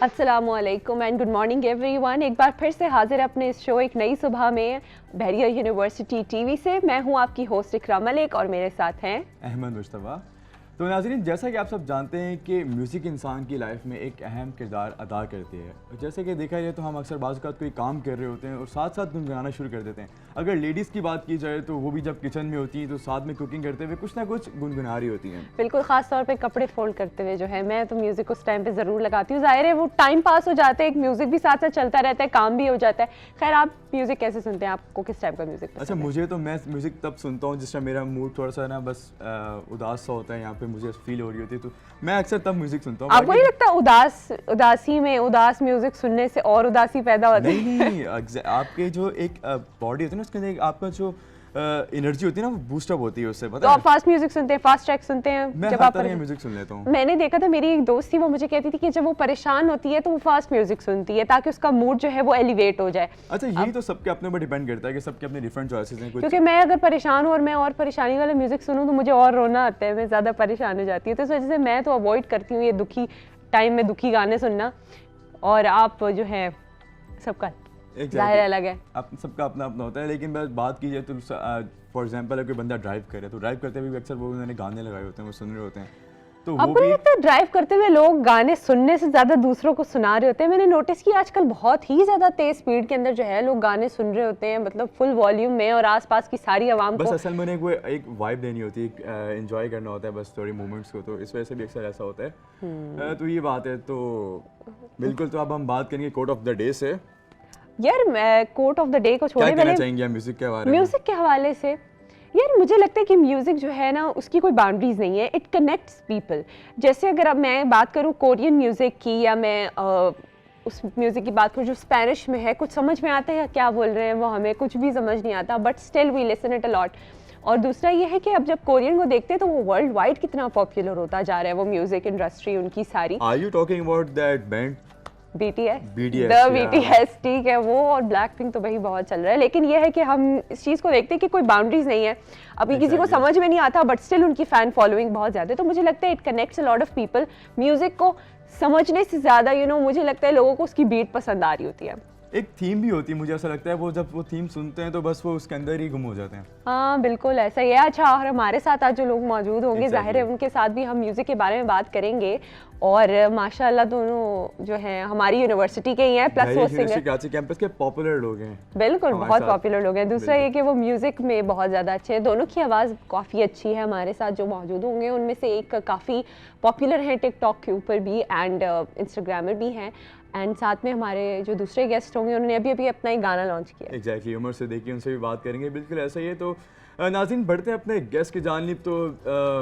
अस्सलामुअलैकुम and good morning everyone. एक बार फिर से हाजिर अपने इस शो एक नई सुबह में बहरिया यूनिवर्सिटी टीवी से। मैं हूं आपकी होस्ट इकरा मलिक और मेरे साथ हैं अहमद मुश्तबा। तो नाज़रीन, जैसा कि आप सब जानते हैं कि म्यूज़िक इंसान की लाइफ में एक अहम किरदार अदा करती है। जैसे कि देखा जाए तो हम अक्सर बाज़ औक़ात कोई काम कर रहे होते हैं और साथ साथ गुनगुनाना शुरू कर देते हैं। अगर लेडीज़ की बात की जाए तो वो भी जब किचन में होती हैं तो साथ में कुकिंग करते हुए कुछ ना कुछ गुनगुना रही होती हैं। बिल्कुल, ख़ास तौर पे कपड़े फोल्ड करते हुए जो है मैं तो म्यूज़िक उस टाइम पे ज़रूर लगाती हूँ। ज़ाहिर है वो टाइम पास हो जाता है, एक म्यूज़िक भी साथ साथ चलता रहता है, काम भी हो जाता है। खैर, आप म्यूज़िक कैसे सुनते हैं? आपको किस टाइप का म्यूज़िक अच्छा, मुझे तो मैं म्यूज़िक तब सुनता हूँ जिस टाइम मेरा मूड थोड़ा सा ना बस उदास सा होता है, यहाँ पे मुझे फील हो रही होती है, तो मैं अक्सर तब म्यूज़िक सुनता हूँ। आपको नहीं लगता उदासी में उदास म्यूज़िक सुनने से और उदासी पैदा होती है? नहीं, आपके जो एक बॉडी होती है ना, उसके अंदर आपका जो एनर्जी होती है ना, वो बूस्टअप होती है उससे। तो पता आप है, फास्ट म्यूजिक सुनते हैं, फास्ट ट्रैक सुनते हैं? मैं जब हर आप तरह का म्यूजिक सुन लेता हूँ। मैंने देखा था, मेरी एक दोस्त थी, वो मुझे कहती थी कि जब वो परेशान होती है तो वो फास्ट म्यूजिक सुनती है ताकि उसका मूड जो है वो एलिवेट हो जाए। अच्छा, यही तो सबके अपने ऊपर डिपेंड करता है कि सबके अपने डिफरेंट चॉइसेस हैं। क्योंकि मैं अगर परेशान हूँ और मैं और परेशानी वाला म्यूजिक सुनूँ तो मुझे और रोना आता है, मैं ज़्यादा परेशान हो जाती हूँ। तो इस वजह से मैं तो अवॉइड करती हूँ ये दुखी टाइम में दुखी गाने सुनना। और आप जो है सबका जाहिर अलग है, आप सबका अपना अपना होता है। लेकिन बस बात की जाए तो फॉर एग्जांपल अगर कोई बंदा ड्राइव करे तो ड्राइव करते हुए भी अक्सर वो उन्होंने गाने लगाए होते हैं, वो सुन रहे होते हैं, तो वो आपको नहीं भी लगता ड्राइव करते हुए लोग गाने सुनने से ज्यादा दूसरों को सुना रहे होते हैं? मैंने नोटिस किया आजकल बहुत ही ज्यादा तेज स्पीड के अंदर जो है लोग गाने सुन रहे होते हैं, मतलब फुल वॉल्यूम में, और आसपास की सारी आवाम बस को असल में एक वाइब देनी होती है, एंजॉय करना होता है बस थोड़ी मोमेंट्स को, तो इस वजह से भी अक्सर ऐसा होता है। तो ये बात है। तो बिल्कुल, तो अब हम बात करेंगे कोट ऑफ द डे से। यार मैं कोट ऑफ द डे को छोड़े, क्या कहना चाहेंगे म्यूजिक के बारे में? म्यूजिक के हवाले से यार मुझे लगता है कि म्यूज़िक जो है ना उसकी कोई बाउंड्रीज नहीं है, इट कनेक्ट्स पीपल। जैसे अगर अब मैं बात करूँ कोरियन म्यूज़िक की, या मैं उस म्यूज़िक की बात करूँ जो स्पेनिश में है, कुछ समझ में आता है क्या बोल रहे हैं वो, हमें कुछ भी समझ नहीं आता, but still we listen it a lot. और दूसरा ये है कि अब जब कोरियन को देखते हैं तो वो वर्ल्ड वाइड कितना पॉपुलर होता जा रहा है, वो म्यूज़िक इंडस्ट्री उनकी सारी। Are you talking about that band BTS, BTS, the BTS, ठीक है वो, और ब्लैक पिंक तो भाई बहुत चल रहा है। लेकिन ये है कि हम इस चीज़ को देखते हैं कि कोई बाउंड्रीज नहीं है, अभी किसी को समझ में नहीं आता बट स्टिल उनकी फ़ैन फॉलोइंग बहुत ज़्यादा है। तो मुझे लगता है it connects a lot of people. Music को समझने से ज़्यादा मुझे लगता है लोगों को उसकी बीट पसंद आ रही होती है। एक थीम भी होती है, मुझे ऐसा लगता है वो जब वो थीम सुनते हैं तो बस वो उसके अंदर ही गुम हो जाते हैं। हाँ बिल्कुल ऐसा ही है। अच्छा, और हमारे साथ आज जो लोग मौजूद होंगे जाहिर है उनके साथ भी हम म्यूज़िक के बारे में बात करेंगे। और माशाल्लाह दोनों जो हैं हमारी यूनिवर्सिटी के ही हैं, प्लस वो सिंगर कराची कैंपस के पॉपुलर लोग हैं। बिल्कुल, बहुत पॉपुलर लोग हैं। दूसरा ये कि वो म्यूज़िक में बहुत ज़्यादा अच्छे हैं, दोनों की आवाज़ काफ़ी अच्छी है। हमारे साथ जो मौजूद होंगे उनमें से एक काफ़ी पॉपुलर है टिकटॉक के ऊपर भी एंड इंस्टाग्रामर भी हैं। एंड साथ में हमारे जो दूसरे गेस्ट होंगे उन्होंने अभी अभी अपना एक गाना लॉन्च किया। एग्जैक्टली, उमर से देखिए उनसे भी बात करेंगे, बिल्कुल ऐसा ही है। तो नाज़रीन, बढ़ते हैं अपने गेस्ट की जानिब। तो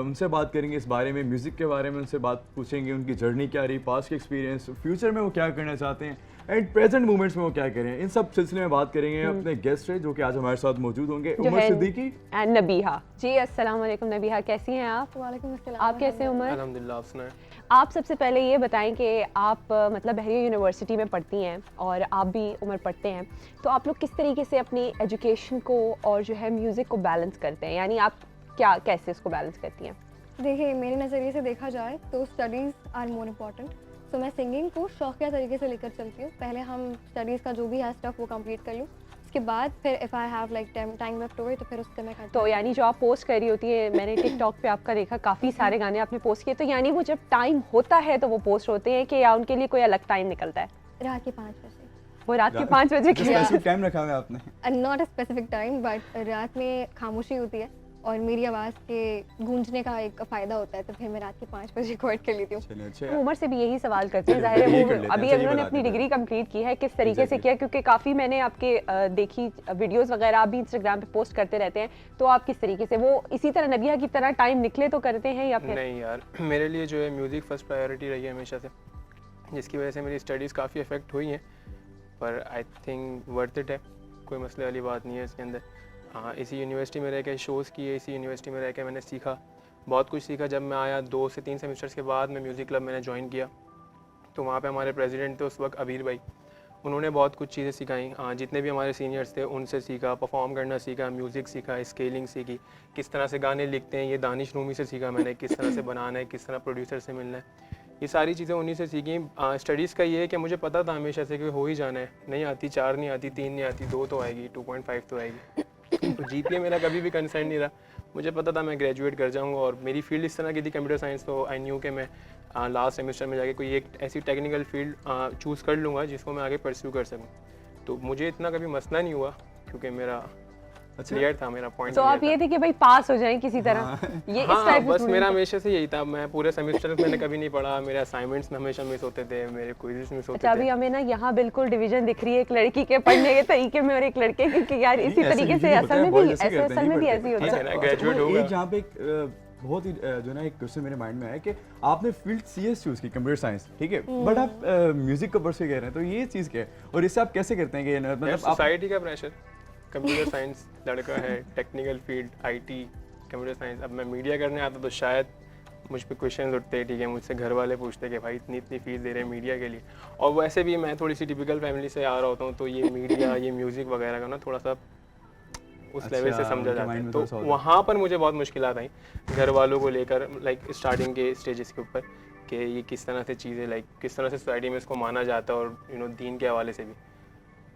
उनसे बात करेंगे इस बारे में, म्यूज़िक के बारे में उनसे बात पूछेंगे, उनकी जर्नी क्या रही, पास्ट के एक्सपीरियंस, फ्यूचर में वो क्या करना चाहते हैं एंड प्रेजेंट मोमेंट्स में वो क्या करें, इन सब सिलसिले में बात करेंगे अपने गेस्ट से जो कि आज हमारे साथ मौजूद होंगे, उमर सिद्दीकी एंड नबीहा जी। अस्सलाम वालेकुम नबीहा, कैसी हैं आप? वालेकुम अस्सलाम। आप कैसे हैं उमर? अल्हम्दुलिल्लाह, आप सुनाएं। आप सबसे पहले ये बताएं कि आप मतलब बहरिया यूनिवर्सिटी में पढ़ती हैं और आप भी उमर पढ़ते हैं, तो आप लोग किस तरीके से अपनी एजुकेशन को और जो है म्यूज़िक को बैलेंस करते हैं, यानी आप कैसे इसको बैलेंस करती हैं? देखिए, मेरे नज़रिए से देखा जाए तो स्टडीज़ आर मोर इम्पॉर्टेंट। तो मैं सिंगिंग को शौकिया तरीके से लेकर चलती हूँ। पहले हम स्टडीज़ का जो भी है स्टफ वो कंप्लीट कर लूँ, उसके बाद फिर if I have like time left over तो फिर उससे मैं करती हूँ। तो यानी जो आप पोस्ट कर रही होती है, मैंने टिकटॉक पे आपका देखा, काफ़ी सारे गाने आपने पोस्ट किए, तो यानी वो जब टाइम होता है तो वो पोस्ट होते हैं कि या उनके लिए कोई अलग टाइम निकलता है? रात के 5 बजे। वो रात के 5 बजे स्पेसिफिक टाइम रखा है आपने? Not a specific time, but रात में खामोशी होती है और मेरी आवाज़ के गूंजने का एक फ़ायदा होता है, तो फिर मैं रात के 5 बजे रिकॉर्ड कर लेती हूँ। उमर से भी यही सवाल करते हैं, जाहिर है वो अभी उन्होंने अपनी डिग्री कंप्लीट की है, किस तरीके से किया? क्योंकि काफ़ी मैंने आपके देखी वीडियोस वगैरह, आप भी इंस्टाग्राम पे पोस्ट करते रहते हैं, तो आप किस तरीके से वो इसी तरह नबिया की तरह टाइम निकले तो करते हैं या फिर? नहीं यार, मेरे लिए जो है म्यूज़िक फर्स्ट प्रायोरिटी रही है हमेशा से, जिसकी वजह से मेरी स्टडीज़ काफ़ी अफेक्ट हुई हैं, पर आई थिंक वर्थ इट है, कोई मसले वाली बात नहीं है इसके अंदर। हाँ, इसी यूनिवर्सिटी में रह के शोज़ किए, इसी यूनिवर्सिटी में रह के मैंने सीखा, बहुत कुछ सीखा। जब मैं आया 2 से 3 सेमेस्टर्स के बाद मैं म्यूज़िक क्लब मैंने ज्वाइन किया, तो वहाँ पे हमारे प्रेसिडेंट थे उस वक्त अबीर भाई, उन्होंने बहुत कुछ चीज़ें सिखाई। हाँ, जितने भी हमारे सीनियर्स थे उनसे सीखा, परफॉर्म करना सीखा, म्यूज़िक सीखा, स्केलिंग सीखी, किस तरह से गाने लिखते हैं ये दानिश रूमी से सीखा मैंने, किस तरह से बनाना है, किस तरह प्रोड्यूसर से मिलना है, ये सारी चीज़ें उन्हीं से सीखी। स्टडीज़ का ये है कि मुझे पता था हमेशा से कि हो ही जाना है, नहीं आती 4 नहीं आती 3 नहीं आती 2 तो आएगी, 2.5 तो आएगी। तो जीपीए मेरा कभी भी कंसर्न नहीं रहा, मुझे पता था मैं ग्रेजुएट कर जाऊंगा। और मेरी फील्ड इस तरह की थी कंप्यूटर साइंस, तो आई न्यू कि मैं लास्ट सेमेस्टर में जाके कोई एक ऐसी टेक्निकल फील्ड चूज़ कर लूँगा जिसको मैं आगे परस्यू कर सकूँ। तो मुझे इतना कभी मसला नहीं हुआ क्योंकि मेरा क्लियर था, मेरा पॉइंट। तो आप ये थे कि भाई पास हो जाएं किसी तरह, ये इस हाँ, टाइप बस मेरा हमेशा से यही था। मैं पूरे सेमेस्टर मैंने कभी नहीं पढ़ा, मेरे असाइनमेंट्स हमेशा मिस होते थे, मेरे क्विज़ेस मिस होते अच्छा, अभी थे। हमें ना यहाँ बिल्कुल डिवीजन दिख रही है एक लड़की के पढ़ने के तरीके में और एक लड़के के, कि यार इसी तरीके से असल में भी ऐसे असल में भी ऐसे ही होता ठीक है। है ना, ग्रेजुएट होगा। एक यहाँ पे एक बहुत ही जो ना एक क्वेश्चन मेरे माइंड में आया कि आपने फील्ड सीएस चूज की, कंप्यूटर साइंस, ठीक है, बट आप म्यूजिक को परस्यू कर रहे हैं, तो ये चीज़ क्या है और इससे आप कैसे करते हैं कि मतलब आप सोसाइटी का प्रेशर, कंप्यूटर साइंस लड़का है, technical field, IT, computer science. अब मैं मीडिया करने आता तो शायद मुझ पे क्वेश्चन उठते, ठीक है, मुझसे घर वाले पूछते कि भाई इतनी फीस दे रहे हैं मीडिया के लिए। और वैसे भी मैं थोड़ी सी टिपिकल फैमिली से आ रहा होता हूँ, तो ये मीडिया ये म्यूज़िक वगैरह का ना थोड़ा सा उस लेवल से समझा उनके जाता mind है। में तो थोड़ा सा होता है। वहाँ पर मुझे बहुत मुश्किलात आई घर वालों को लेकर, लाइक स्टार्टिंग के स्टेजेस के ऊपर, कि ये किस तरह से चीज़ें, लाइक किस तरह से सोसाइटी में इसको माना जाता है, और दीन के हवाले से भी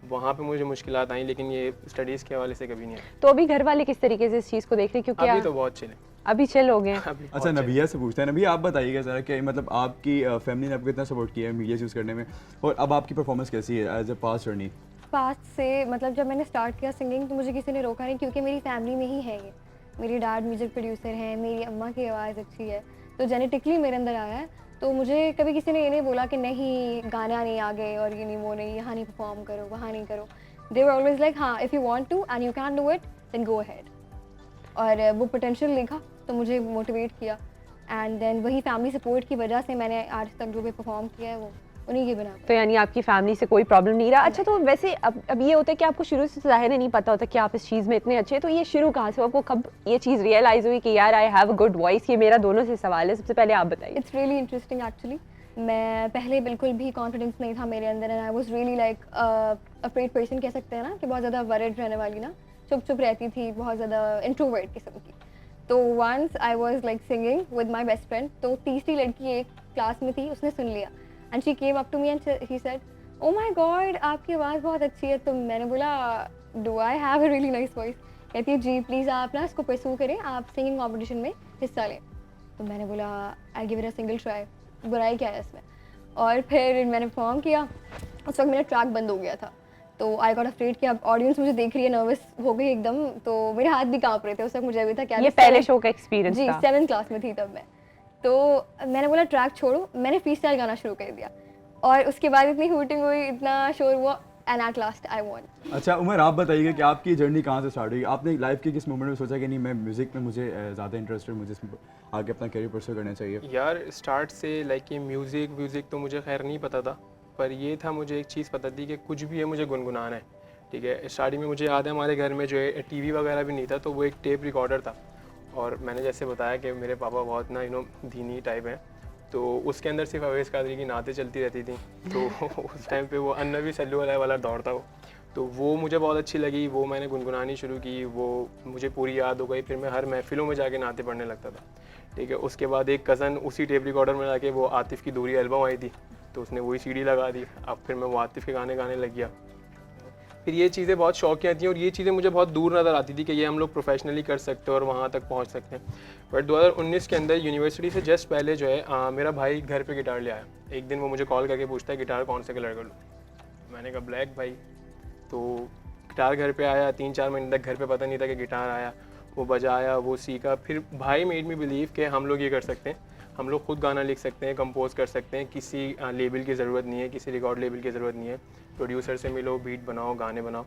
वहाँ पे मुझे मुश्किलात आई, लेकिन ये स्टडीज़ के हवाले से कभी नहीं आई। तो अभी घर वाले किस तरीके से इस चीज को देख रहे हैं, क्योंकि अभी तो बहुत चिल है, अभी चिल हो गए हैं। अभी अच्छा, बहुत chill है। नबिया से पूछते हैं। नबिया, आप बताइएगा ज़रा कि मतलब आपकी फैमिली ने आपको कितना सपोर्ट किया है मीडिया चूज़ करने में, और अब आपकी परफॉर्मेंस कैसी है as a past journey? Past से मतलब जब मैंने स्टार्ट किया सिंगिंग तो मुझे किसी ने रोका नहीं, क्योंकि मेरी फैमिली में ही है ये। मेरी डैड म्यूज़िक प्रोड्यूसर हैं, मेरी अम्मा की आवाज़ अच्छी है, तो जेनेटिकली मेरे अंदर आया है। तो मुझे कभी किसी ने ये नहीं बोला कि नहीं गाना नहीं आ गए और ये नहीं वो नहीं, यहाँ नहीं परफॉर्म करो, वहाँ नहीं करो। दे वर ऑलवेज लाइक हाँ, if you want to and you can do it then go ahead. और वो पोटेंशियल देखा तो मुझे मोटिवेट किया, एंड देन वही फैमिली सपोर्ट की वजह से मैंने आज तक जो भी परफॉर्म किया है वो उन्हीं की बिना पर। तो यानी आपकी फैमिली से कोई प्रॉब्लम नहीं रहा। अच्छा, तो वैसे अब ये होता है कि आपको शुरू से ज़ाहिर है नहीं पता होता कि आप इस चीज़ में इतने अच्छे हैं, तो ये शुरू कहाँ से, आपको कब ये चीज़ रियलाइज़ हुई कि यार आई हैव अ गुड वॉइस? ये मेरा दोनों से सवाल है, सबसे पहले आप बताइए। It's really interesting actually. मैं पहले बिल्कुल भी कॉन्फिडेंस नहीं था मेरे अंदर, and I was really like afraid person कह सकते हैं ना, कि बहुत ज़्यादा वरिड रहने वाली ना, चुप चुप रहती थी, बहुत ज़्यादा इंट्रोवर्ट किस्म की। तो once I was like singing with my best friend, तो तीसरी लड़की एक क्लास में थी, उसने सुन लिया and she came up to me and she said oh my god आपकी आवाज़ बहुत अच्छी है। तो मैंने बोला do I have a really nice voice? कहती है जी प्लीज़ आप ना इसको परस्यू करें, आप सिंगिंग कॉम्पिटिशन में हिस्सा लें। तो मैंने बोला I give it a single try, बुराई क्या है इसमें। और फिर मैंने परफॉर्म किया, उस वक्त मेरा ट्रैक बंद हो गया था, तो आई गॉट अफ्रेड कि अब ऑडियंस मुझे देख रही है, नर्वस हो गई एकदम, तो मेरे हाथ भी कांप रहे थे। उस वक्त मुझे अभी था क्या ये पहले शो का एक्सपीरियंस जी, था। 7th क्लास में थी तब मैं। तो मैंने बोला ट्रैक छोड़ो, मैंने फ्री स्टाइल गाना शुरू कर दिया, और उसके बाद इतनी हूटिंग हुई, इतना शोर हुआ, and at last I won. अच्छा उमर, आप बताइएगा कि आपकी जर्नी कहाँ से स्टार्ट हुई? आपने लाइफ के किस मोमेंट में सोचा कि नहीं मैं म्यूज़िक में मुझे ज़्यादा इंटरेस्ट है, मुझे इसमें आगे अपना करियर परस्यू करना चाहिए? यार स्टार्ट से लाइक ये म्यूज़िक तो मुझे खैर नहीं पता था, पर ये था मुझे एक चीज़ पता थी कि कुछ भी है मुझे गुनगुनाना है, ठीक है। स्टार्टिंग में मुझे याद है हमारे घर में जो है टीवी वगैरह भी नहीं था, तो वो एक टेप रिकॉर्डर था, और मैंने जैसे बताया कि मेरे पापा बहुत ना दीनी टाइप हैं, तो उसके अंदर सिर्फ अवैस कादरी की नातें चलती रहती थी। तो उस टाइम पे वो अन्नबी सल्लल्लाहु अलैहि वाला दौर था वो, तो वो मुझे बहुत अच्छी लगी, वो मैंने गुनगुनानी शुरू की, वो मुझे पूरी याद हो गई। फिर मैं हर महफिलों में जाके नाते पढ़ने लगता था, ठीक है। उसके बाद एक कज़न उसी टेप रिकॉर्डर में जाके, वो आतिफ़ की दूरी एल्बम आई थी, तो उसने वही सीडी लगा दी। अब फिर मैं वो आतिफ़ के गाने गाने लग गया। फिर ये चीज़ें बहुत शौकिया थी, और ये चीज़ें मुझे बहुत दूर नज़र आती थी कि ये हम लोग प्रोफेशनली कर सकते हैं और वहाँ तक पहुँच सकते हैं। बट 2019 के अंदर यूनिवर्सिटी से जस्ट पहले जो है मेरा भाई घर पे गिटार ले आया। एक दिन वो मुझे कॉल करके पूछता है गिटार कौन से कलर का लूँ? मैंने कहा ब्लैक भाई। तो गिटार घर पे आया, 3-4 महीने तक घर पे पता नहीं था कि गिटार आया, वो बजाया, वो सीखा। फिर भाई मेड मी बिलीव कि हम लोग ये कर सकते हैं, हम लोग खुद गाना लिख सकते हैं, कंपोज कर सकते हैं, किसी लेबल की ज़रूरत नहीं है, किसी रिकॉर्ड लेबल की ज़रूरत नहीं है, प्रोड्यूसर से मिलो, बीट बनाओ, गाने बनाओ।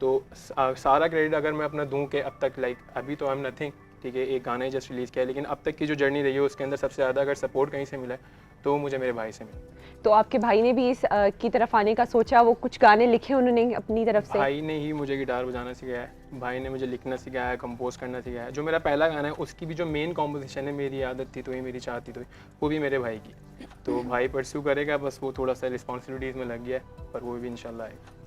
तो सारा क्रेडिट अगर मैं अपना दूं कि अब तक लाइक अभी तो आई एम नथिंग, ठीक है, एक गाना ही जस्ट रिलीज़ किया है, लेकिन अब तक की जो जर्नी रही है उसके अंदर सबसे ज़्यादा अगर सपोर्ट कहीं से मिला है तो वो मुझे मेरे भाई से मिला। तो आपके भाई ने भी इस की तरफ आने का सोचा, वो कुछ गाने लिखे उन्होंने अपनी तरफ से? भाई ने ही मुझे गिटार बजाना सिखाया है, भाई ने मुझे लिखना सिखाया है, कंपोज करना सिखाया है। जो मेरा पहला गाना है उसकी भी जो मेन कॉम्पोजिशन है, मेरी आदत थी तो ही मेरी चाहती तो ही, वो भी मेरे भाई की। तो भाई परस्यू करेगा, बस वो थोड़ा सा रिस्पॉन्सिबिलिटीज़ में लग गया है, पर वो भी इंशाल्लाह आएगा।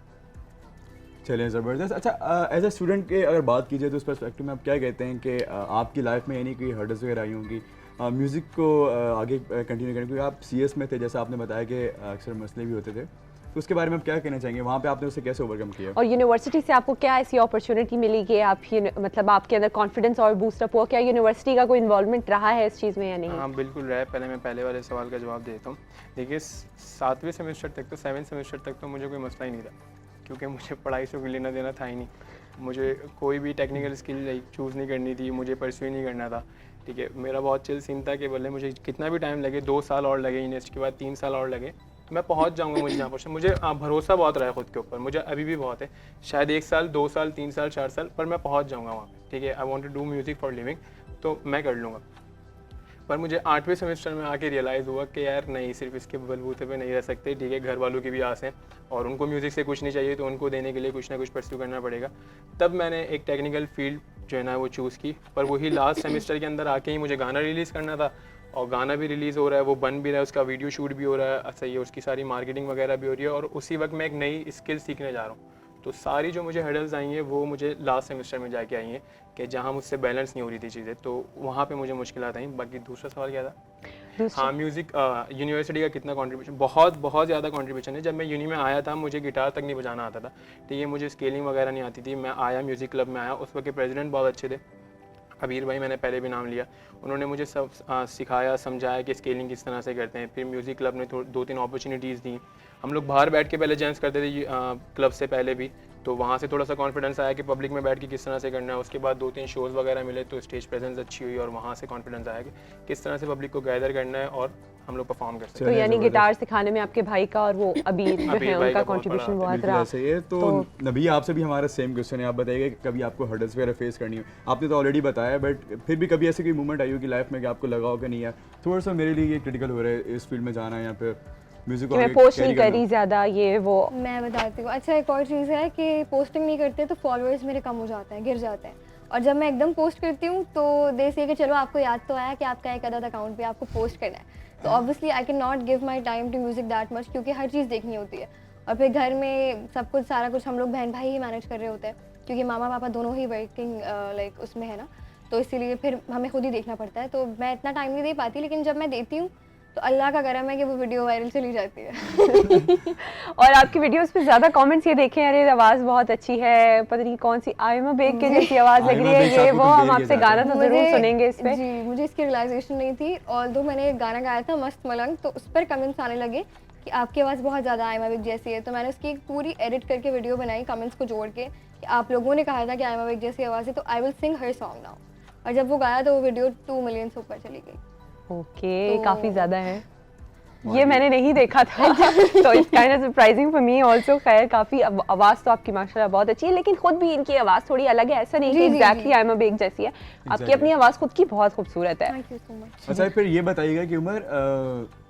चलिए ज़बरदस्त। अच्छा एज ए स्टूडेंट के अगर बात कीजिए तो उस पर्सपेक्टिव में आप क्या कहते हैं कि आपकी लाइफ में यानी कोई हर्डल्स वगैरह आई होंगी म्यूज़िक को आगे कंटिन्यू करें, क्योंकि आप CS में थे, जैसा आपने बताया कि अक्सर मसले भी होते थे, तो उसके बारे में आप क्या कहना चाहेंगे? वहाँ पे आपने उसे कैसे ओवरकम किया? और यूनिवर्सिटी से आपको क्या ऐसी अपॉर्चुनिटी मिली कि आप मतलब आपके अंदर कॉन्फिडेंस और बूस्टअप हुआ? क्या यूनिवर्सिटी का कोई इन्वॉल्वमेंट रहा है इस चीज़ में या नहीं? हाँ बिल्कुल रहा है। पहले मैं पहले वाले सवाल का जवाब देता हूँ। देखिए 7वें सेमेस्टर तक तो 7th सेमेस्टर तक तो मुझे कोई मसला ही नहीं था, क्योंकि मुझे पढ़ाई से कोई लेना देना था ही नहीं। मुझे कोई भी टेक्निकल स्किल लाइक चूज़ नहीं करनी थी, मुझे परस्यू नहीं करना था। ठीक है, मेरा बहुत चिल सीन था कि भले मुझे कितना भी टाइम लगे, 2 साल और लगे, यूनिवर्सिटी के बाद 3 साल और लगे, मैं पहुंच जाऊंगा मुझे जहाँ पर। मुझे भरोसा बहुत रहा है खुद के ऊपर, मुझे अभी भी बहुत है। शायद 1 साल, 2 साल, 3 साल, 4 साल, पर मैं पहुंच जाऊंगा वहाँ पे। ठीक है, I want to do music for living, तो मैं कर लूँगा। पर मुझे 8वें सेमेस्टर में आके रियलाइज़ हुआ कि यार नहीं, सिर्फ इसके बलबूते पे नहीं रह सकते। ठीक है, घर वालों की भी आस है और उनको म्यूज़िक से कुछ नहीं चाहिए, तो उनको देने के लिए कुछ ना कुछ परस्यू करना पड़ेगा। तब मैंने एक टेक्निकल फील्ड जो है ना वो चूज़ की। पर वही लास्ट सेमेस्टर के अंदर आके ही मुझे गाना रिलीज़ करना था, और गाना भी रिलीज़ हो रहा है, वो बन भी रहा है, उसका वीडियो शूट भी हो रहा है, सही है, उसकी सारी मार्केटिंग वगैरह भी हो रही है, और उसी वक्त मैं एक नई स्किल सीखने जा रहा हूँ। तो सारी जो मुझे हर्डल्स आई हैं वो मुझे लास्ट सेमेस्टर में जाके आई हैं, कि जहाँ मुझसे बैलेंस नहीं हो रही थी चीज़ें, तो वहाँ पे मुझे मुश्किलात आई। बाकी दूसरा सवाल क्या था? हाँ, म्यूज़िक यूनिवर्सिटी का कितना कंट्रीब्यूशन? बहुत बहुत ज़्यादा कंट्रीब्यूशन है। जब मैं यूनी में आया था मुझे गिटार तक नहीं बजाना आता था। ठीक है, मुझे स्केलिंग वगैरह नहीं आती थी। मैं आया म्यूज़िक क्लब में आया, उस वक्त के प्रेसिडेंट बहुत अच्छे थे, अबीर भाई, मैंने पहले भी नाम लिया। उन्होंने मुझे सब सिखाया, समझाया कि स्केलिंग किस तरह से करते हैं। फिर म्यूज़िक क्लब ने 2-3 अपॉर्चुनिटीज़ दी। हम लोग बाहर बैठ के पहले जैम्स करते थे क्लब से पहले भी, तो वहाँ से थोड़ा सा कॉन्फिडेंस आया कि पब्लिक में बैठ के किस तरह से करना है। उसके बाद 2-3 शोज़ वगैरह मिले, तो स्टेज प्रेजेंस अच्छी हुई, और वहाँ से कॉन्फिडेंस आया कि किस तरह से पब्लिक को गैदर करना है और हम लोग परफॉर्म कर सकते तो हैं। यानी गिटार सिखाने में आपके भाई का और वो अबीर जो अबीर है भाई उनका का बहुत कंट्रीब्यूशन बड़ा बहुत बिल्कुल रहा। ऐसे ही है। तो नबी, आपसे भी हमारा सेम क्वेश्चन है, आप बताइए कि कभी आपको हर्डल्स वगैरह फेस करनी हो? आपने तो ऑलरेडी बताया, बट फिर भी कभी ऐसी कोई मूवमेंट आई हो कि लाइफ में कि आपको लगा हो कि नहीं यार, थोड़ा सा मेरे लिए ये क्रिटिकल हो रहा है इस फील्ड में जाना, या फिर म्यूजिक को कि मैं आगे पोस्ट कैरी नहीं करना? करी ज़्यादा ये वो। मैं बताती हूँ। अच्छा, एक और चीज़ है कि पोस्टिंग नहीं करते तो फॉलोअर्स मेरे कम हो जाते हैं, गिर जाते हैं। और जब मैं एकदम पोस्ट करती हूँ तो दे से कि चलो आपको याद तो आया कि आपका एक अदद अकाउंट पे आपको पोस्ट करना है, तो obviously I can not give my time to music that much, क्योंकि हर चीज़ देखनी होती है। और फिर घर में सब कुछ, सारा कुछ हम लोग बहन भाई ही मैनेज कर रहे होते हैं, क्योंकि मामा पापा दोनों ही वर्किंग लाइक उसमें है ना, तो इसीलिए फिर हमें खुद ही देखना पड़ता है। तो मैं इतना टाइम नहीं दे पाती, लेकिन जब मैं देती हूँ तो अल्लाह का करम है कि वो वीडियो वायरल चली जाती है। और आपकी वीडियोस पे ज़्यादा कमेंट्स ये देखे, अरे आवाज़ बहुत अच्छी है, पता नहीं कौन सी आयमा बेग के जैसी आवाज़ लग रही है, ये वो, हम आपसे गाना तो ज़रूर सुनेंगे इस पे। जी, मुझे इसकी रियलाइजेशन नहीं थी। ऑल्दो मैंने एक गाना गाया था मस्त मलंग, तो उस पर कमेंट्स आने लगे कि आपकी आवाज़ बहुत ज़्यादा आयमा बेग जैसी है, तो मैंने उसकी एक पूरी एडिट करके वीडियो बनाई कमेंट्स को जोड़ के कि आप लोगों ने कहा था कि आयमा बेग जैसी आवाज़ है, तो I will sing her song now. और जब वो गाया तो वो वीडियो 2 मिलियन से ऊपर चली गई। ओके, तो- काफ़ी ज़्यादा है, ये मैंने नहीं देखा था। तो it's kind of surprising for me also. खैर, काफ़ी आवाज़ तो आपकी माशाल्लाह बहुत अच्छी है, लेकिन खुद भी इनकी आवाज़ थोड़ी अलग है, ऐसा नहीं कि जी, जी, एग्जैक्टली जी। आयमा बेग जैसी है। आपकी अपनी आवाज़ खुद की बहुत खूबसूरत है। Thank you so much. अच्छा, फिर ये बताइएगा कि उमर,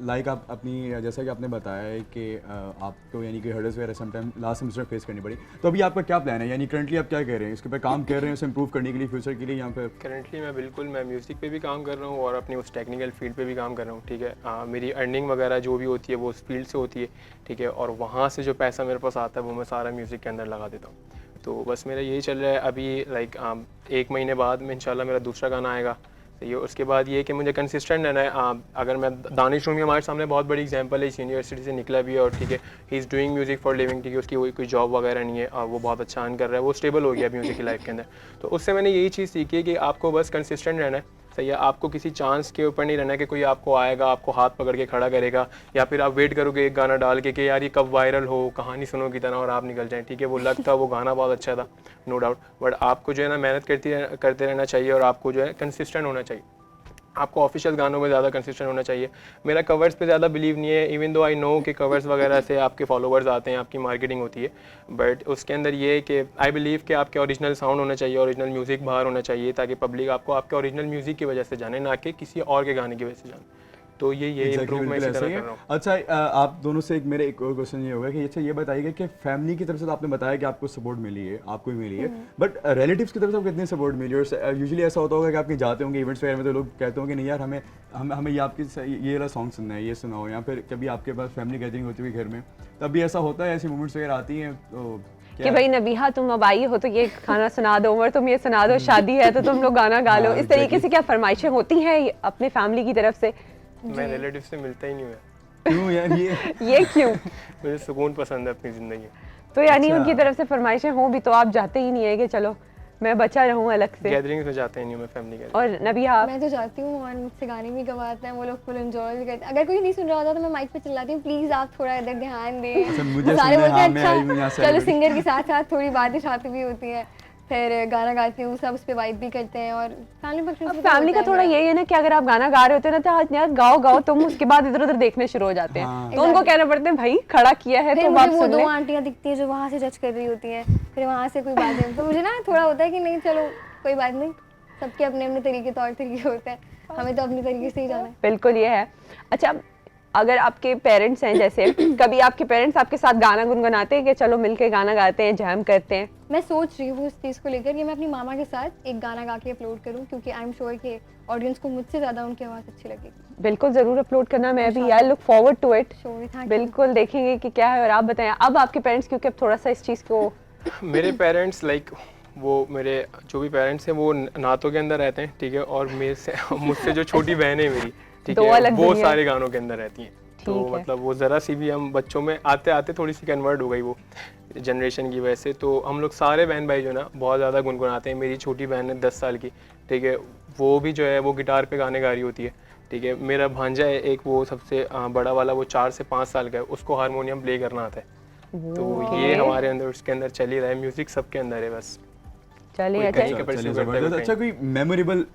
लाइक आप अपनी, जैसा कि आपने बताया है कि आपको यानी कि हर्डल्स वगैरह समटाइम लास्ट सेमेस्टर फेस करनी पड़ी, तो अभी आपका क्या प्लान है? यानी करंटली आप क्या कर रहे हैं, इसके ऊपर काम कर रहे हैं उसे इंप्रूव करने के लिए फ्यूचर के लिए, या फिर? करंटली मैं म्यूज़िक पे भी काम कर रहा हूँ और अपनी उस टेक्निकल फील्ड पे भी काम कर रहा हूँ। ठीक है, मेरी अर्निंग वगैरह जो भी होती है वो उस फील्ड से होती है। ठीक है, और वहाँ से जो पैसा मेरे पास आता है वो मैं सारा म्यूज़िक के अंदर लगा देता हूँ। तो बस मेरा यही चल रहा है अभी। लाइक 1 महीने बाद में इंशाल्लाह मेरा दूसरा गाना आएगा। तो ये उसके बाद ये कि मुझे कंसिस्टेंट रहना है। अगर मैं दानिश रूमी हमारे सामने बहुत बड़ी एग्जांपल है, इस यूनिवर्सिटी से निकला भी है, और ठीक है, he is doing music for living. ठीक है, उसकी कोई जॉब वगैरह नहीं है और वो बहुत अच्छा अर्न कर रहा है, वो स्टेबल हो गया म्यूज़िक की लाइफ के अंदर। तो उससे मैंने यही चीज़ सीखी है कि आपको बस कंसिस्टेंट रहना है। सही है, आपको किसी चांस के ऊपर नहीं रहना है कि कोई आपको आएगा, आपको हाथ पकड़ के खड़ा करेगा, या फिर आप वेट करोगे एक गाना डाल के कि यार ये कब वायरल हो, कहानी सुनो की तरह, और आप निकल जाएं। ठीक है, वो लग था, वो गाना बहुत अच्छा था, नो डाउट, बट आपको जो है ना मेहनत करते रहना चाहिए, और आपको जो है कंसिस्टेंट होना चाहिए। आपको ऑफिशियल गानों में ज़्यादा कंसिस्टेंट होना चाहिए। मेरा कवर्स पे ज़्यादा बिलीव नहीं है, इवन दो आई नो कि कवर्स वगैरह से आपके फॉलोवर्स आते हैं, आपकी मार्केटिंग होती है, बट उसके अंदर ये है कि आई बिलीव कि आपके ओरिजिनल साउंड होना चाहिए, ओरिजिनल म्यूज़िक बाहर होना चाहिए, ताकि पब्लिक आपको आपके ओरिजिनल म्यूज़िक की वजह से जाने, ना कि किसी और के गाने की वजह से जाने। तो ये Exactly, इम्प्रूव मैं इसी बिल्कुल तरह ऐसा ही कर है। रहा हूँ। अच्छा, आप दोनों से मेरे एक और क्वेश्चन ये होगा कि अच्छा ये बताइएगा कि फैमिली की तरफ से तो आपने बताया कि आपको सपोर्ट मिली है, आपको भी मिली है, बट रिलेटिव्स की तरफ से आपको कितनी सपोर्ट मिली है? और यूजुअली ऐसा होता होगा कि आप कहीं जाते होंगे इवेंट्स वगैरह में, तो लोग कहते होंगे नहीं यार हमें ये आपकी ये वाला सॉन्ग सुनना है, ये सुनाओ, या फिर कभी आपके पास फैमिली गैदरिंग होती हुई घर में, तब भी ऐसा होता है, ऐसी मूवमेंट्स वगैरह आती हैं? तो कि भाई नबीहा तुम अब आई हो तो ये खाना सुना दो, उमर तुम ये सुना दो, शादी है तो तुम लोग गाना गा लो, हाँ, इस तरीके exactly. से क्या फरमाइशें होती हैं अपने फैमिली की तरफ से? मैं रिलेटिव से मिलता ही नहीं हुआ, क्यों यार ये क्यों? मुझे सुकून पसंद है अपनी ज़िंदगी में। तो यानी अच्छा। उनकी तरफ से फरमाइशें हों भी तो आप जाते ही नहीं है कि चलो मैं बचा रहूं अलग से? गैदरिंग्स में जाते ही नहीं हूँ मैं, फैमिली गैदरिंग। और नबीहा आप? मैं तो जाती हूँ और मुझसे गाने भी गवाते हैं वो लोग, फुल एंजॉय भी करते हैं। अगर कोई नहीं सुन रहा होता तो मैं माइक पे चिल्लाती हूँ, प्लीज़ आप थोड़ा इधर ध्यान दें। अच्छा, मुझे सारे सुनने, बोलते हाँ, हैं मैं आई हूँ यहाँ अच्छा चलो, celebrity। सिंगर के साथ साथ थोड़ी बातें शातें भी होती हैं, फिर गाना गाती हूँ, सब उस पर वाइब भी करते हैं। और फैमिली अब फंक्शन फैमिली का थोड़ा यही है ना कि अगर आप गाना गा रहे होते हैं ना तो आज यार गाओ गाओ तुम, उसके बाद इधर उधर देखने शुरू हो जाते हैं। हाँ। तो उनको कहना पड़ता है भाई खड़ा किया है फिर तो मुझे आप वो सुन दो लें। आंटियां दिखती हैं जो वहाँ से जज कर रही होती हैं, फिर वहाँ से कोई बात नहीं, तो मुझे ना थोड़ा होता है कि नहीं चलो कोई बात नहीं, सबके अपने अपने तरीके तौर तरीके होते हैं, हमें तो अपने तरीके से ही जाना है। बिल्कुल ये है। अच्छा, अगर आपके पेरेंट्स हैं जैसे कभी आपके पेरेंट्स आपके साथ गाना गुनगुनाते हैं कि चलो मिलके गाना गाते हैं, जैम करते हैं? मैं सोच रही हूँ इस चीज़ को लेकर कि मैं अपनी मामा के साथ एक गाना गा के अपलोड करूँ, क्योंकि आई एम श्योर कि ऑडियंस को मुझसे ज़्यादा उनकी आवाज़ अच्छी लगेगी। बिल्कुल ज़रूर अपलोड करना, मैं भी यार look forward to it. Sure, thank you. बिल्कुल देखेंगे कि क्या है। और आप बताएं अब आपके पेरेंट्स, क्योंकि अब थोड़ा सा इस चीज़ को मेरे पेरेंट्स लाइक वो मेरे जो भी पेरेंट्स हैं वो नातों के अंदर रहते हैं, ठीक है, और मेरे से मुझसे जो छोटी बहन है मेरी, ठीक दो है, अलग वो दुनिया। सारे गानों के अंदर रहती हैं। तो ठीक है। मतलब वो ज़रा सी भी हम बच्चों में आते आते थोड़ी सी कन्वर्ट हो गई वो जनरेशन की वजह से। तो हम लोग सारे बहन भाई जो ना बहुत ज़्यादा गुनगुनाते हैं। मेरी छोटी बहन है 10 साल की, ठीक है, वो भी जो है वो गिटार पे गाने गा रही होती है, ठीक है। मेरा भांजा है एक, वो सबसे बड़ा वाला, वो 4 से 5 साल का है, उसको हारमोनियम प्ले करना आता है। तो ये हमारे अंदर उसके अंदर चल ही रहा है, म्यूज़िक सबके अंदर है बस। चलिए। कोई अच्छा, कहीं का चलिए pursue करता है, जबरदस्त। कोई अच्छा, कोई मेमोरेबल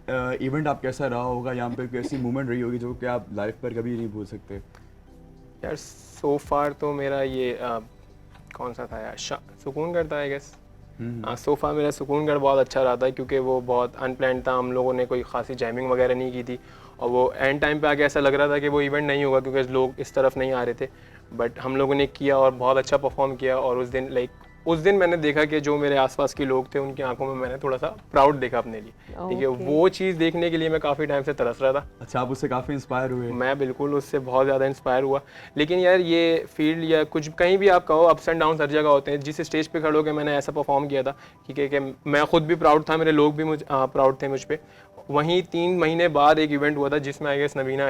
इवेंट आप कैसा रहा होगा यहाँ पे, कोई ऐसी मोमेंट रही होगी जो कि आप लाइफ पर कभी नहीं भूल सकते? यार सो फार तो मेरा ये कौन सा था यार, सुकून गढ़ था आई गेस। हाँ, सो फार मेरा सुकून गढ़ बहुत अच्छा रहा था, क्योंकि वो बहुत अनप्लान्ड था। हम लोगों ने कोई खासी जैमिंग वगैरह नहीं की थी, और वो एंड टाइम पे आके ऐसा लग रहा था कि वो इवेंट नहीं होगा क्योंकि लोग इस तरफ नहीं आ रहे थे। बट हम लोगों ने किया और बहुत अच्छा परफॉर्म किया। और उस दिन मैंने देखा कि जो मेरे आसपास के लोग थे उनकी आंखों में मैंने थोड़ा सा प्राउड देखा अपने लिए, ठीक है। Okay. वो चीज़ देखने के लिए मैं काफ़ी टाइम से तरस रहा था। अच्छा, आप उससे काफ़ी इंस्पायर हुए? मैं बिल्कुल उससे बहुत ज़्यादा इंस्पायर हुआ। लेकिन यार ये फील्ड या कुछ कहीं भी आप कहो, अप्स एंड डाउन हर जगह होते हैं। जिस स्टेज पे खड़े होकर मैंने ऐसा परफॉर्म किया था, ठीक है, कि मैं खुद भी प्राउड था, मेरे लोग भी मुझ प्राउड थे मुझ पे। वहीं 3 महीने बाद एक इवेंट हुआ था जिसमें आई गेस नबीहा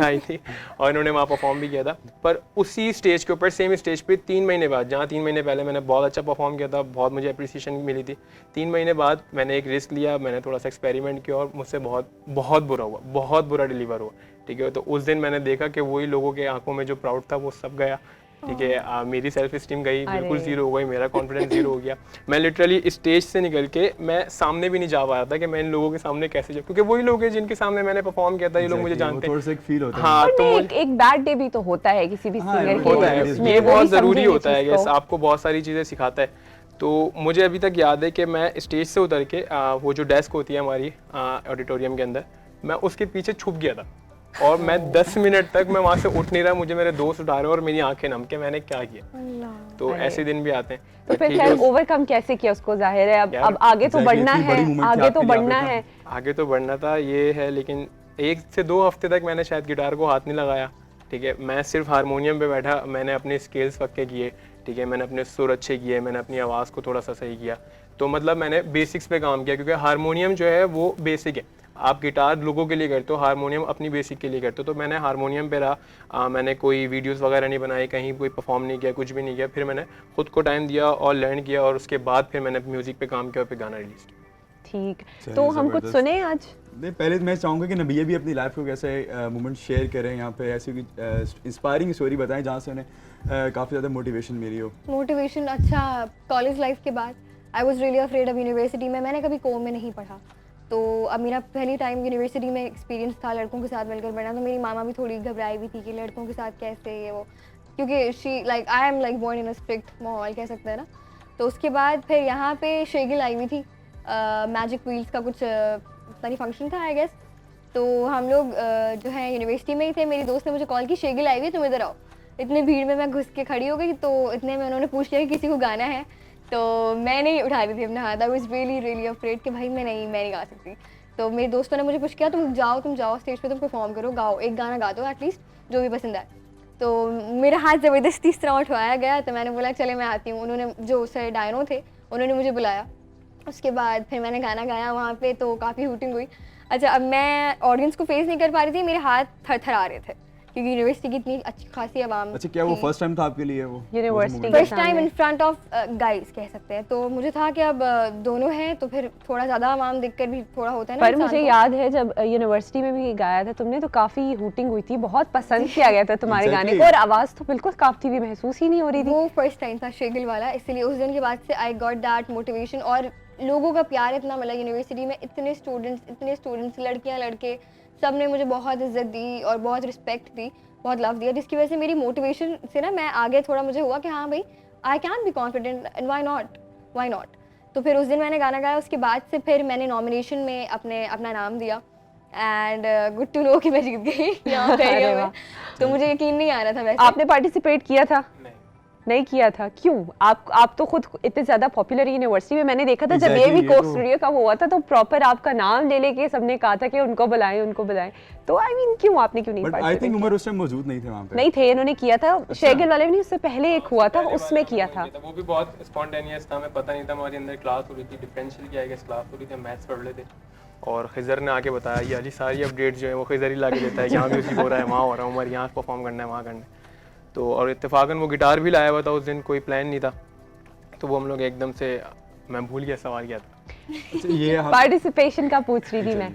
आई थी, और इन्होंने वहाँ परफॉर्म भी किया था। पर उसी स्टेज के ऊपर, सेम स्टेज पे 3 महीने बाद, जहाँ 3 महीने पहले मैंने बहुत अच्छा परफॉर्म किया था, बहुत मुझे अप्रिसिएशन मिली थी, 3 महीने बाद मैंने एक रिस्क लिया, मैंने थोड़ा सा एक्सपेरिमेंट किया और मुझसे बहुत बुरा हुआ, बहुत बुरा डिलीवर हुआ, ठीक है। तो उस दिन मैंने देखा कि वही लोगों के आंखों में जो प्राउड था वो सब गया, ठीक है। मेरी सेल्फ स्टीम गई, बिल्कुल जीरो हो गई, मेरा कॉन्फिडेंस जीरो हो गया। मैं लिटरली स्टेज से निकल के मैं सामने भी नहीं जा पाया था कि मैं इन लोगों के सामने कैसे जाऊँ, क्योंकि वही लोग हैं जिनके सामने मैंने परफॉर्म किया था, ये लोग मुझे जानते हैं। थोड़ा सा एक फील होता है। हाँ, और तो नहीं, मुझे एक बैड डे भी तो होता है किसी भी हाँ, सिंगर के होता लिए, है, उसमें ये वो बहुत भी ज़रूरी समझे ये होता है चीज़ गैस, को। आपको बहुत सारी चीज़ें सिखाता है। तो मुझे अभी तक याद है कि मैं स्टेज से उतर के वो जो डेस्क होती है हमारी ऑडिटोरियम के अंदर, मैं उसके पीछे छुप गया था, और मैं 10 मिनट तक मैं वहाँ से उठ नहीं रहा। मुझे मेरे दोस्त उठा रहे हैं और मेरी आंखें नम के मैंने क्या किया। तो ऐसे दिन भी आते हैं। तो पर फिर ठीक है, खैर ओवरकम कैसे किया उसको? जाहिर है अब यार, अब आगे तो exactly, बढ़ना इतनी है, बड़ी moment थी आगे तो आपके लिए, बढ़ना आपने है। आगे तो बढ़ना था, ये है। लेकिन 1 से 2 हफ्ते तक मैंने शायद गिटार को हाथ नहीं लगाया, ठीक है। मैं सिर्फ हारमोनियम पे बैठा, मैंने अपने स्केल्स पक्के किए, ठीक है, मैंने अपने सुर अच्छे किए, मैंने अपनी आवाज़ को थोड़ा सा सही किया। तो मतलब मैंने बेसिक्स पे काम किया, क्योंकि हारमोनियम जो है वो बेसिक है। आप गिटार लोगों के लिए करते हो, हारमोनियम अपनी बेसिक के लिए करते हो। तो मैंने हारमोनियम पे रहा, मैंने कोई वीडियोस वगैरह नहीं बनाई, कहीं कोई परफॉर्म नहीं किया, कुछ भी नहीं किया। फिर मैंने खुद को टाइम दिया और लर्न किया, और उसके बाद फिर मैंने म्यूज़िक पे काम किया और फिर गाना रिलीज़ किया। ठीक, चलिए, तो हम कुछ जबरदस्त। सुने आज? नहीं, पहले तो मैं चाहूँगा कि नबिया भी अपनी लाइफ को कैसे मोमेंट शेयर करें, यहाँ पे ऐसी इंस्पायरिंग स्टोरी बताएं जहाँ से उन्हें काफ़ी ज़्यादा मोटिवेशन मिली हो। मोटिवेशन, अच्छा, कॉलेज लाइफ के बाद I was really afraid of university में। मैंने कभी कोम में नहीं पढ़ा, तो अब मेरा पहली टाइम यूनिवर्सिटी में एक्सपीरियंस था लड़कों के साथ मिलकर पढ़ना। तो मेरी मामा भी थोड़ी घबराई भी थी कि लड़कों के साथ कैसे ये वो, क्योंकि she like I am like born in a strict माहौल कह सकते हैं ना। तो उसके बाद फिर यहाँ पे शेगिल आई हुई थी, मैजिक व्हील्स का कुछ सारी फंक्शन था आई गेस। तो हम लोग जो है यूनिवर्सिटी में ही थे। मेरी दोस्त ने मुझे कॉल की, शेगिल आई हुई है, तुम इधर आओ। इतने भीड़ में मैं घुस के खड़ी हो गई, तो इतने में उन्होंने पूछ लिया कि किसी को गाना है। तो मैं नहीं उठा रही थी अपना हाथ, आई वाज रियली अफ्रेड कि भाई मैं नहीं गा सकती। तो मेरे दोस्तों ने मुझे पुश किया, तुम जाओ स्टेज पे, तुम परफॉर्म करो, गाओ, एक गाना गा दो एटलीस्ट, जो भी पसंद आए। तो मेरा हाथ ज़बरदस्ती इस तरह उठवाया गया, तो मैंने बोला चले मैं आती हूँ। उन्होंने, जो सर डायनो थे, उन्होंने मुझे बुलाया। उसके बाद फिर मैंने गाना गाया वहाँ पे, तो काफ़ी हूटिंग हुई। अच्छा, अब मैं ऑडियंस को फेस नहीं कर पा रही थी, मेरे हाथ थरथरा रहे थे क्योंकि यूनिवर्सिटी की इतनी अच्छी खासी आवाम। अच्छा, क्या वो फर्स्ट टाइम था आपके लिए? वो यूनिवर्सिटी के फर्स्ट टाइम सामने। इन फ्रंट ऑफ गाइस कह सकते हैं। तो मुझे था कि अब दोनों हैं तो फिर थोड़ा ज़्यादा आवाम देखकर भी थोड़ा होता है ना पर इंसान मुझे को। याद है जब यूनिवर्सिटी में भी गाया था तुमने, तो काफी हूटिंग हुई थी, बहुत पसंद किया गया था तुम्हारे गाने को, और आवाज तो बिल्कुल काफी भी महसूस ही नहीं हो रही थी। वो फर्स्ट टाइम था शेगिल वाला, इसलिए उस दिन के बाद से आई गॉट दैट मोटिवेशन। और लोगों का प्यार इतना मिला यूनिवर्सिटी में, इतने स्टूडेंट्स लड़कियां लड़के सब ने मुझे बहुत इज्जत दी और बहुत रिस्पेक्ट दी, बहुत लव दिया, जिसकी वजह से मेरी मोटिवेशन से ना मैं आगे थोड़ा मुझे हुआ कि हाँ भाई I can be confident and why not. तो फिर उस दिन मैंने गाना गाया। उसके बाद से फिर मैंने नॉमिनेशन में अपना नाम दिया एंड गुड टू नो कि मैं जीत गई यहाँ पे अरे area वाह। में। तो मुझे यकीन नहीं आ रहा था वैसे। आपने पार्टिसिपेट किया था? नहीं। नहीं किया था, क्यों? आप तो खुद इतने ज्यादा पॉपुलर यूनिवर्सिटी में, मैंने देखा था जब ये Exactly, भी ये तो- स्टूडियो का वो हुआ था तो प्रॉपर आपका नाम ले लेके सबने कहा था कि उनको बुलाएं। तो आई मीन क्यों आपने क्यों नहीं but I think participate Umar उस टाइम मौजूद नहीं थे वहाँ पे। नहीं थे, इन्होंने किया था शेगिल वाले में नहीं, उससे पहले एक हुआ था उसमें किया था। वो भी बहुत स्पॉन्टेनियस था, हमें पता नहीं था। हमारे अंदर क्लास हो रही थी, डिफरेंशियल की आई गेस क्लास हो रही थी, मैथ्स पढ़ रहे थे, और खिजर ने आके बताया ये वाली सारी अपडेट्स जो है वो खिजर ही ला के देता है, यहाँ म्यूजिक हो रहा है, वहाँ हो रहा है, उमर यहाँ परफॉर्म करना है, वहाँ करना है। तो और इत्तेफाकन वो गिटार भी लाया हुआ था उस दिन, कोई प्लान नहीं था। तो वो हम लोग एकदम से, मैं भूल गया सवाल क्या था। अच्छा, ये हम पार्टिसिपेशन का पूछ रही थी मैं।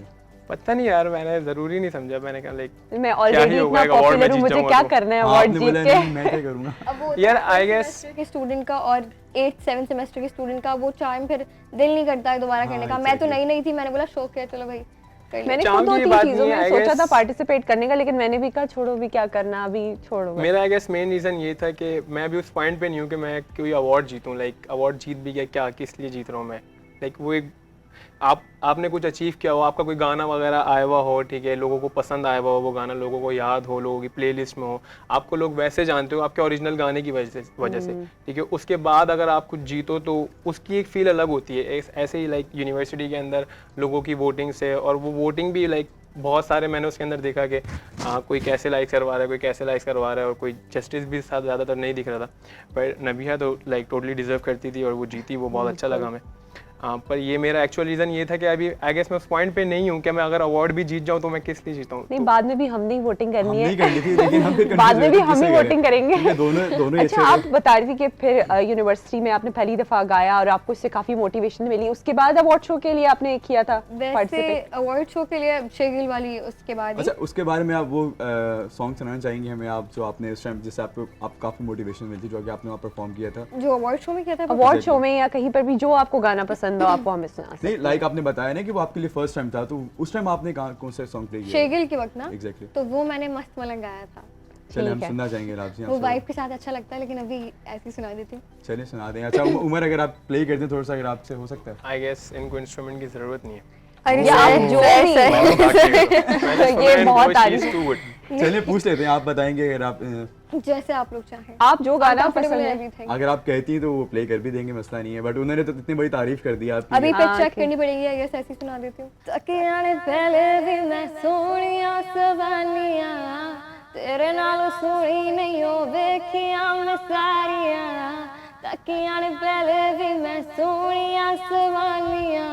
पता नहीं यार, मैंने ज़रूरी नहीं समझा। मैंने कहा लाइक मैं ऑलरेडी होगा, इतना एक award पॉपुलर में हूँ, जीत मुझे जाऊंगा क्या तो। करना है हाँ, अवार्ड आपने जीत बोला के। नहीं, मैं क्या करूँगा। अब वो यार, first I guess- semester के स्टूडेंट का और 8th 7th सेमेस्टर के स्टूडेंट का वो टाइम फिर दिल नहीं करता है दोबारा करने का। मैं तो exactly. नई थी, मैंने बोला शौक है, चलो भाई कर लो। मैंने चाम खुद की 2-3 बात चीजों नहीं है, में I सोचा था guess- पार्टिसिपेट करने का, लेकिन मैंने भी कहा छोड़ो, भी क्या करना, अभी छोड़ो। मेरा आई गेस मेन रीज़न ये था कि मैं अभी उस पॉइंट पे नहीं हूँ कि मैं कोई अवार्ड जीतूँ। लाइक अवार्ड जीत भी गया, क्या किस लिए जीत रहा हूँ मैं? लाइक वो एक आपने कुछ अचीव किया हो, आपका कोई गाना वगैरह आया हुआ हो, ठीक है, लोगों को पसंद आया हुआ हो, वो गाना लोगों को याद हो, लोगों की प्लेलिस्ट में हो, आपको लोग वैसे जानते हो आपके ओरिजिनल गाने की वजह से, ठीक है। उसके बाद अगर आप कुछ जीतो तो उसकी एक फील अलग होती है। ऐसे ही लाइक यूनिवर्सिटी के अंदर लोगों की वोटिंग से, और वो वोटिंग भी लाइक बहुत सारे मैंने उसके अंदर देखा कि कोई कैसे लाइक करवा रहा है, कोई कैसे लाइक करवा रहा है, और कोई जस्टिस भी साथ ज़्यादातर नहीं दिख रहा था। पर नबिया तो लाइक टोटली डिजर्व करती थी और वो जीती, वो बहुत अच्छा लगा हमें। पर ये मेरा एक्चुअल रीज़न ये था कि अभी आई गेस मैं उस पॉइंट पे नहीं हूँ कि मैं अगर अवार्ड भी जीत जाऊँ तो मैं किस लिए जीता हूँ। नहीं, बाद में भी हमने ही वोटिंग हम करनी नहीं है। करनी थी, लेकिन हम फिर बाद में भी confuse हम ही किससे वोटिंग करें? करेंगे। ठीक है, दोनों ही अच्छा, अच्छे आप बता रही थी कि फिर यूनिवर्सिटी में आपने पहली दफा गाया और आपको इससे काफी मोटिवेशन मिली, उसके बाद अवार्ड शो के लिए आपने किया था वैसे पार्टिसिपेट? अवार्ड शो के लिए शेगिल वाली उसके बाद ही। अच्छा, उसके बारे में आप वो सॉन्ग सुनाना चाहेंगे हमें, आप जो आपने इस टाइम जिससे आप काफी मोटिवेशन मिलती, जो कि आपने वहाँ परफॉर्म किया था? जो अवार्ड शो में किया था अवार्ड शो में या कहीं पर भी जो आपको गाना पसंद हो आपको हमें सुना सकते नहीं, हैं। लाइक आपने बताया ना कि वो आपके लिए फर्स्ट टाइम था, तो उस टाइम आपने कौन से सॉन्ग प्ले किया? शेगिल के वक्त ना, एग्जैक्टली। तो वो मैंने मस्त मलंग गाया था। चलिए, हम ठीक है। सुनना चाहेंगे आपसे। वो वाइफ के साथ अच्छा लगता है, लेकिन अभी ऐसे ही सुना देती हूँ। चलिए सुना दें। अच्छा उमर, अगर आप प्ले करते हैं थोड़ा सा, अगर आपसे हो सकता है। आई गेस इनको इंस्ट्रूमेंट की ज़रूरत नहीं है। अरे या आप जो भी ये बहुत तारीफ है। चलिए पूछ लेते हैं, आप बताएंगे अगर आप जैसे आप लोग चाहें। आप जो गाना Comfortable पसंद है है। everything। अगर आप कहती हैं तो वो प्ले कर भी देंगे, मसला नहीं है। बट उन्होंने तो इतनी बड़ी तारीफ कर दी आपकी। अभी पे हाँ, चेक ठीक। करनी पड़ेगी, आई गेस ऐसे ही सुना देती हूँ। तकिया ने पहले भी मैं सोनिया सवानिया, तेरे नाल सोनी नहीं हो वेखिया मैं सारिया। तकिया ने पहले भी मैं सोनिया सवानिया,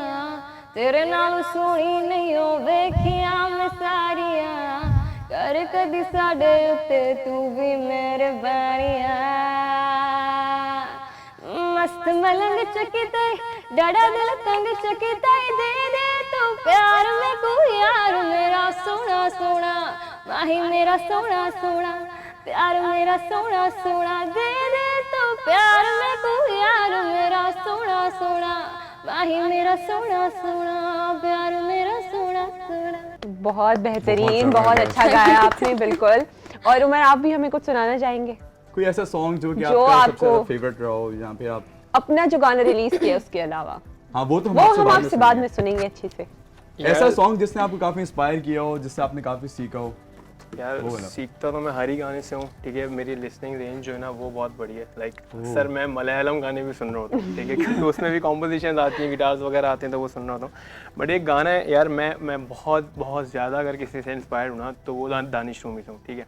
तेरे नाल सोनी नहीं हो वेखिया मैं सारिया। कर कदी साडे उत्ते तू भी मेहरबानिया। मस्त मलंग चकिता डड़ा दिल तंग चकिता दे दे तू प्यार में को यार मेरा सोना सोना, माही मेरा सोना सोना, प्यार मेरा सोना सोना, दे दे तू प्यार में को यार मेरा सोना सोना, माही मेरा सोना सोना, प्यार मेरा सोना सोना। बहुत बेहतरीन, बहुत बहुत जबरदस्त। अच्छा गाया आपने, बिल्कुल। और उमर, आप भी हमें कुछ सुनाना चाहेंगे? कोई ऐसा सॉन्ग जो कि जो आपका सबसे आपको- ज्यादा फेवरेट रहा हो, जहाँ पे आप अपना जो गाना रिलीज किया उसके अलावा? हाँ, वो तो वो हम आपसे बाद में सुनेंगे। सुनेंगे अच्छे से। ऐसा सॉन्ग जिसने आपको काफी इंस्पायर किया हो, जिससे आपने काफी सीखा हो। यार वो वाला। सीखता तो मैं हर ही गाने से हूँ, ठीक है। मेरी लिसनिंग रेंज जो है ना वो बहुत बड़ी है। लाइक सर मैं मलयालम गाने भी सुन रहा होता हूँ, ठीक है, क्योंकि उसमें भी कॉम्पोजिशन आती हैं, गिटार्स वगैरह आते हैं, तो वो सुन रहा होता हूँ। बट एक गाना है यार, मैं बहुत बहुत ज़्यादा अगर किसी से इंस्पायर हूँ ना, तो वो दानिश रूमी से हूँ, ठीक है।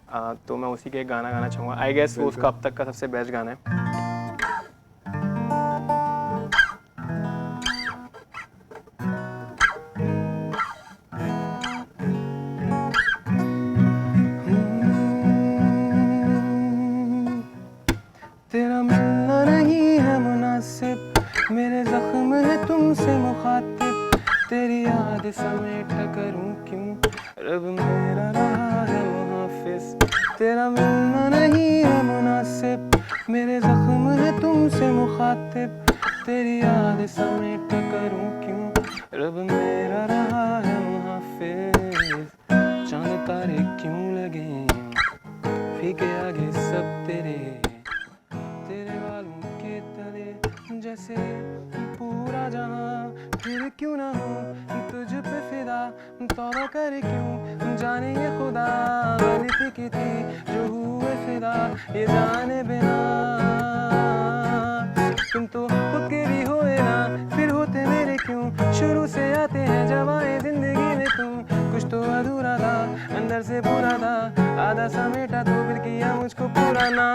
तो मैं उसी के एक गाना गाना चाहूँगा। आई गेस वो उसका अब तक का सबसे बेस्ट गाना है। तेरा मिलना नहीं है मुनासिब, मेरे जख्म है तुमसे मुखातिब, तेरी याद समेट करूं क्यों, रब मेरा रहा है मुहाफिज। तेरा मिलना नहीं है मुनासिब, मेरे जख्म है तुमसे मुखातिब, तेरी याद समेट करूं क्यों, रब मेरा रहा है मुहाफिज। चांद तारे क्यों लगे फीके आगे सब तेरे बालों के तले, जैसे पूरा जहां फिर क्यों ना हो तुझ पे फिदा, तौबा करे क्यों जाने ये खुदा, गलती की थी जो हुए फिदा ये जाने बिना। तुम तो खुद के भी होए ना, फिर होते मेरे क्यों, शुरू से आते हैं जब आए जिंदगी में तुम। कुछ तो अधूरा था अंदर से पूरा था, आधा समेटा तो फिर किया मुझको पूरा ना।